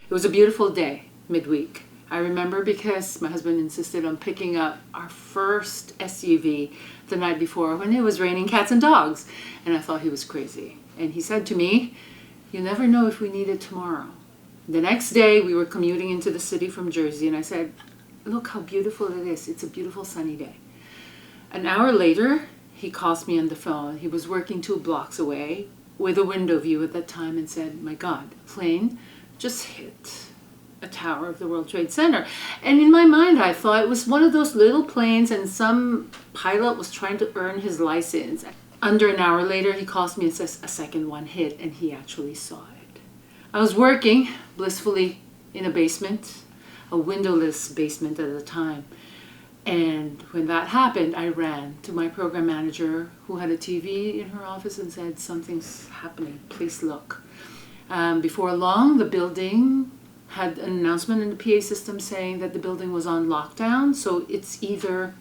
It was a beautiful day, midweek. I remember because my husband insisted on picking up our first SUV the night before when it was raining cats and dogs. And I thought he was crazy. And he said to me, "You never know if we need it tomorrow." The next day we were commuting into the city from Jersey and I said, "Look how beautiful it is. It's a beautiful sunny day." An hour later, he calls me on the phone. He was working 2 blocks away with a window view at that time and said, "My God, plane just hit a tower of the World Trade Center." And in my mind, I thought it was one of those little planes and some pilot was trying to earn his license. Under an hour later, he calls me and says a second one hit, and he actually saw it. I was working blissfully in a basement, a windowless basement at the time. And when that happened, I ran to my program manager who had a TV in her office and said, "Something's happening, please look." Before long, the building had an announcement in the PA system saying that the building was on lockdown. So it's either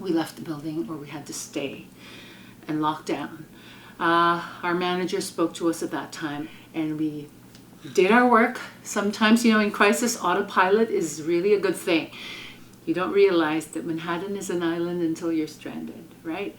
we left the building or we had to stay and lock down. Our manager spoke to us at that time and we did our work. Sometimes, in crisis, autopilot is really a good thing. You don't realize that Manhattan is an island until you're stranded, right?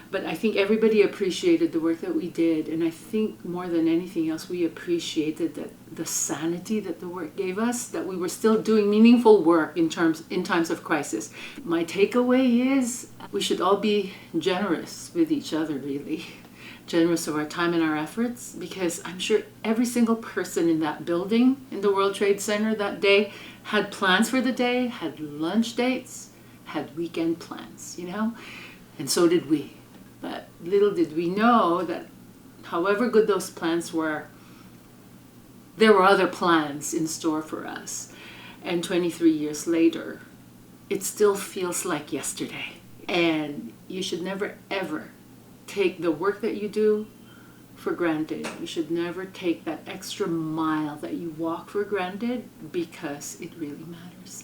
But I think everybody appreciated the work that we did, and I think more than anything else, we appreciated that the sanity that the work gave us, that we were still doing meaningful work in times of crisis. My takeaway is we should all be generous with each other, really. Generous of our time and our efforts, because I'm sure every single person in that building in the World Trade Center that day had plans for the day, had lunch dates, had weekend plans, and so did we. But little did we know that however good those plans were, there were other plans in store for us. And 23 years later, it still feels like yesterday. And you should never, ever take the work that you do for granted. You should never take that extra mile that you walk for granted, because it really matters.